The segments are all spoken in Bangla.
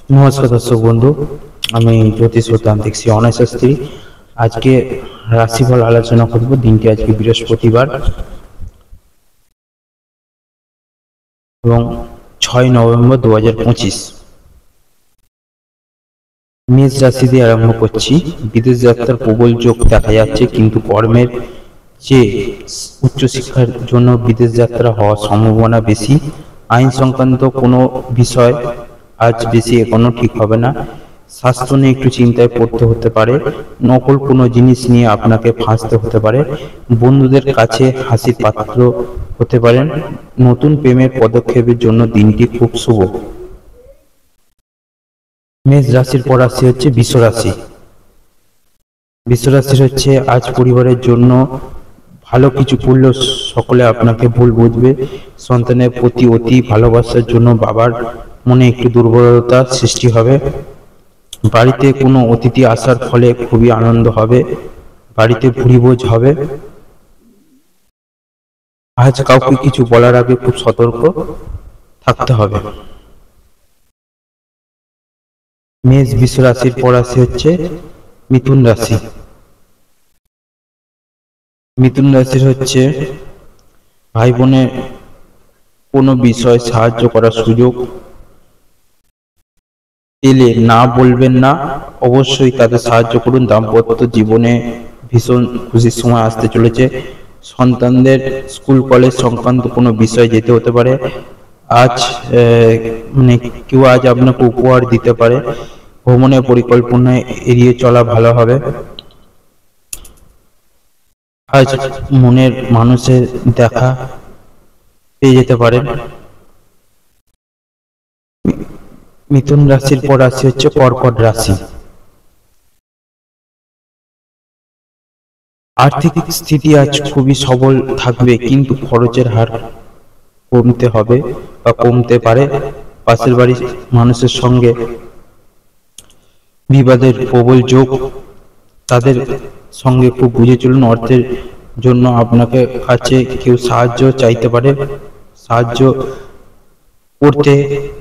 নমস্কার দর্শক বন্ধু, আমি জ্যোতিষ তান্ত্রিক শ্রী অনয় শাস্ত্রী। আজকে রাশিফল আলোচনা করব। দিনটি আজকে বৃহস্পতিবার এবং 6 নভেম্বর 2025। মেষ রাশি দিয়ে আরম্ভ করছি। বিদেশ যাত্রার প্রবল যোগ দেখা যাচ্ছে, কিন্তু কর্মের যে উচ্চশিক্ষার জন্য বিদেশ যাত্রা হওয়ার সম্ভাবনা বেশি। আইন সংক্রান্ত কোনো বিষয় আজ বেশি এগোনো ঠিক হবে না। স্বাস্থ্য নিয়ে একটু চিন্তায় পড়তে হতে পারে। নকল কোনো জিনিস নিয়ে আপনাকে ফাঁসতে হতে পারে। বন্ধুদের কাছে হাসির পাত্র হতে পারেন। নতুন প্রেমের পদক্ষেপের জন্য দিনটি খুব শুভ। মেষ রাশির পর রাশি হচ্ছে বৃষ রাশি। বৃষ রাশির হচ্ছে আজ পরিবারের জন্য ভালো কিছু করলেও সকলে আপনাকে ভুল বুঝবে। সন্তানের প্রতি অতি ভালোবাসার জন্য বাবার মনে একটু দুর্বলতা সৃষ্টি হবে। বাড়িতে কোনো অতিথি আসার ফলে খুবই আনন্দ হবে। বাড়িতে ভুরিভোজ হবে। আজ কাউকে কিছু বলার আগে খুব সতর্ক থাকতে হবে। মেষ বৃষ রাশির পর রাশি হচ্ছে মিথুন রাশি। মিথুন রাশির হচ্ছে ভাই বোনের কোনো বিষয় সাহায্য করার সুযোগ পেলে না বলবেন না, অবশ্যই তাদের সাহায্য করুন। দাম্পত্য জীবনে ভীষণ খুশির সময় আসতে চলেছে। সন্তানদের স্কুল কলেজ সংক্রান্ত কোনো বিষয় যেতে হতে পারে। আজ কেউ আজ আপনাকে উপহার দিতে পারে। ভ্রমণের পরিকল্পনা এড়িয়ে চলা ভালো হবে। আজ মনের মানুষের দেখা পেয়ে যেতে পারেন। মিথুন রাশির পর রাশি হচ্ছে কর্কট রাশি। আর্থিক স্থিতি আজ খুবই সবল থাকবে, কিন্তু খরচের হার কমতে হবে বা কমতে পারে। পাশের বাড়ির মানুষের সঙ্গে বিবাদের প্রবল যোগ, তাদের সঙ্গে খুব বুঝে চলুন। অর্থের জন্য আপনাকে কাছে কেউ সাহায্য চাইতে পারে, সাহায্য করতে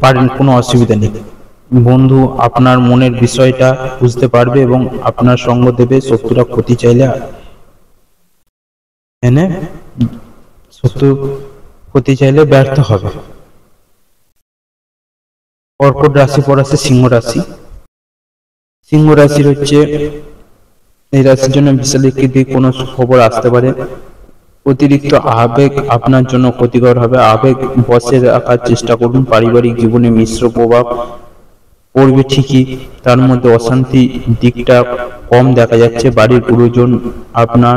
পারেন, কোনো অসুবিধা নেই। বন্ধু আপনার মনের বিষয়টা বুঝতে পারবে এবং আপনার সঙ্গ দেবে। শত্রুরা ক্ষতি চাইলে ব্যর্থ হবে। কর্কট রাশি পর আছে সিংহ রাশি। সিংহ রাশির হচ্ছে এই রাশির জন্য বিশাল একটি কোনো খবর আসতে পারে। অতিরিক্ত আবেগ আপনার জন্য ক্ষতিকর হবে। আবেগ বশে রাখার চেষ্টা করুন। পারিবারিক জীবনে মিশ্র প্রভাব পড়বে ঠিকই, তার মধ্যে অশান্তি দিকটা কম দেখা যাচ্ছে। বাড়ির গুরুজন আপনার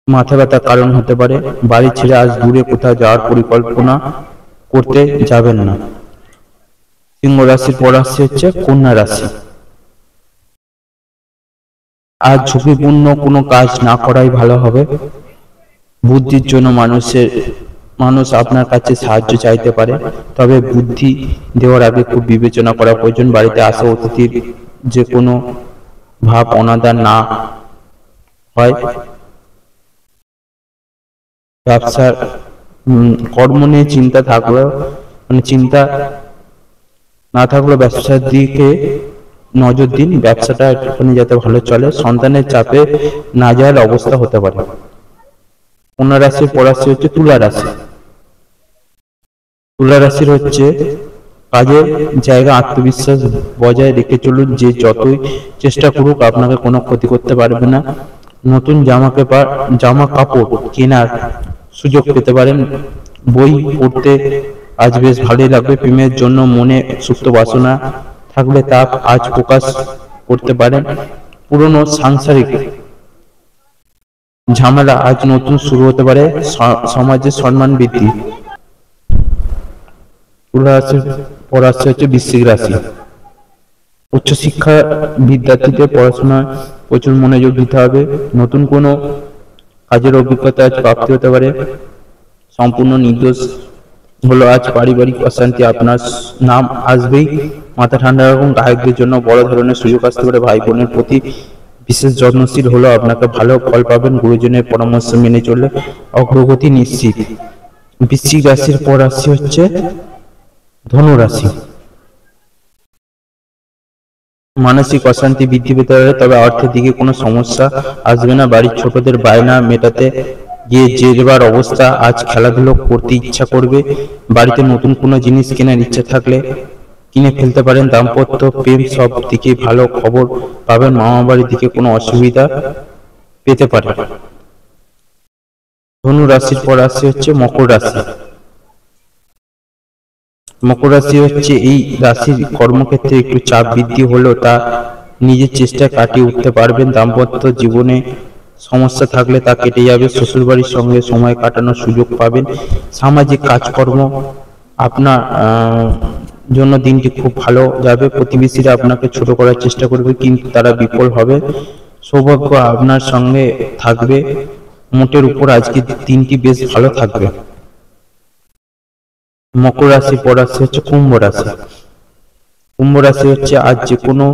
মাথা ব্যথার কারণ হতে পারে। বাড়ি ছেড়ে আজ দূরে কোথাও যাওয়ার পরিকল্পনা করতে যাবেন না। সিংহ রাশির পর রাশি হচ্ছে কন্যা রাশি। আজ ঝুঁকিপূর্ণ কোনো কাজ না করাই ভালো হবে। বুদ্ধির জন্য মানুষ আপনার কাছে সাহায্য চাইতে পারে, তবে বুদ্ধি দেওয়ার আগে খুব বিবেচনা করা প্রয়োজন। বাড়িতে আসা অতিথির যে কোনো ভাব অনাদার না হয়। ব্যবসার কর্ম নিয়ে চিন্তা থাকলেও চিন্তা না থাকলেও ব্যবসার দিকে নজর দিন। ব্যবসাটা একটুখানি যাতে ভালো চলে। সন্তানের চাপে না যাওয়ার অবস্থা হতে পারে। কন্যা রাশির পর রাশি হচ্ছে তুলা রাশি। তুলা রাশির হচ্ছে কাজের জায়গা আত্মবিশ্বাস বজায় রেখে চলুন। যে যতই চেষ্টা করুক আপনাকে কোনো ক্ষতি করতে পারবে না। নতুন জামা কাপড় কেনার সুযোগ পেতে পারেন। বই পড়তে আজ বেশ ভালোই লাগবে। প্রেমের জন্য মনে সুপ্ত বাসনা থাকলে তা আজ প্রকাশ করতে পারেন। পুরনো সাংসারিক ঝামেলা আজ নতুন শুরু হতে পারে। সমাজে সম্মান বৃদ্ধি। তুলা রাশির পর রাশি হচ্ছে বৃশ্চিক রাশি। উচ্চশিক্ষা বিদ্যার্থীদের পড়াশোনায় প্রচুর মনোযোগ দিতে হবে। নতুন কোনো কাজের অভিজ্ঞতা আজ প্রাপ্তি হতে পারে। সম্পূর্ণ নির্দোষ হলো আজ পারিবারিক অশান্তি আপনার নাম আসবেই। মাথা ঠান্ডা রাখুন। গায়কদের জন্য বড় ধরনের সুযোগ আসতে পারে। ভাই বোনের প্রতি বিশেষ যত্নশীল হলো আপনাকে ভালো ফল পাবেন। গুরুজনের পরামর্শ মেনে চললে অগ্রগতি নিশ্চিত। বৃশ্চিক রাশির পর রাশি হচ্ছে ধনু রাশি। মানসিক অশান্তি বৃদ্ধি পেতে পারে, তবে অর্থের দিকে কোনো সমস্যা আসবে না। বাড়ির ছোটদের বায়না মেটাতে গিয়ে জেরবার অবস্থা। আজ খেলাধুলো করতে ইচ্ছা করবে। বাড়িতে নতুন কোনো জিনিস কেনার ইচ্ছা থাকলে কিনে ফেলতে পারেন। দাম্পত্য প্রেম সব দিকে ভালো খবর পাবেন। মামা বাড়ির দিকে কোনো অসুবিধা পেতে পারে। ধনু রাশির পর রাশি হচ্ছে মকর রাশি। মকর রাশি হচ্ছে এই রাশির কর্মক্ষেত্রে একটু চাপ বৃদ্ধি হলেও তা নিজের চেষ্টায় কাটিয়ে উঠতে পারবেন। দাম্পত্য জীবনে সমস্যা থাকলে তা কেটে যাবে। শ্বশুরবাড়ির সঙ্গে সময় কাটানোর সুযোগ পাবেন। সামাজিক কাজকর্ম আপনার জন্য দিনটি খুব ভালো যাবে। প্রতিবেশীরা আপনাকে ছোট করার চেষ্টা করবে, কিন্তু তারা বিফল হবে। সৌভাগ্য আপনার সঙ্গে থাকবে। মোটের উপর আজকে দিনটি বেশ ভালো থাকবে। মকর রাশি পর রাশি হচ্ছে কুম্ভ রাশি। কুম্ভ রাশি হচ্ছে আজ যে কোনো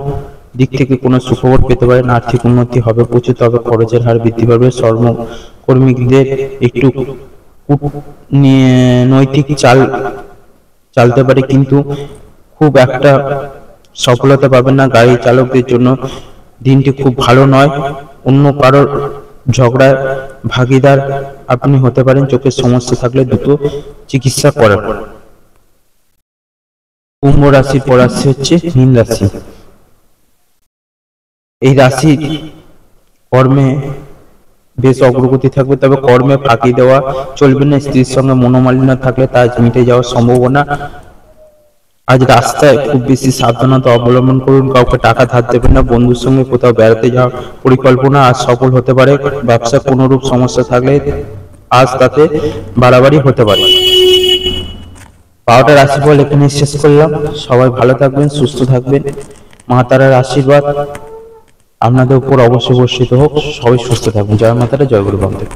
দিক থেকে কোনো সুখবর পেতে পারেন। আর্থিক উন্নতি হবে প্রচুর, তবে খরচের হার বৃদ্ধি পাবে। কর্মীদের একটু নৈতিক চালতে পারে, কিন্তু খুব একটা সফলতা পাবেন না। গাড়ি চালকদের জন্য দিনটি খুব ভালো নয়। অন্য কারোর ঝগড়ায় ভাগীদার আপনি হতে পারেন। চোখের সমস্যা থাকলে দ্রুত চিকিৎসা করার। কুম্ভ রাশির পর রাশি হচ্ছে মীন রাশি। এই রাশি কর্মে বেশ অগ্রগতি থাকবে, তবে কর্মে ফাঁকি দেওয়া চলবে না। স্ত্রীর সঙ্গে মনোমালিন্য থাকলে তা মিটে যাওয়ার সম্ভাবনা। আজ রাস্তায় খুব বেশি সাবধানতা অবলম্বন করুন। কাউকে টাকা ধার দেবেন না। বন্ধুর সঙ্গে কোথাও বেড়াতে যাওয়ার পরিকল্পনা আজ সফল হতে পারে। ব্যবসা কোনরূপ সমস্যা থাকলে আজ তাতে বাড়াবাড়ি হতে পারে। 12টা রাশিফল এখানে শেষ করলাম। সবাই ভালো থাকবেন, সুস্থ থাকবেন। মা তারার আশীর্বাদ আপনাদের উপর অবশ্যই বর্ষিত হোক। সবাই সুস্থ থাকবেন। জয় মা তারা, জয় গুরু বামদেব।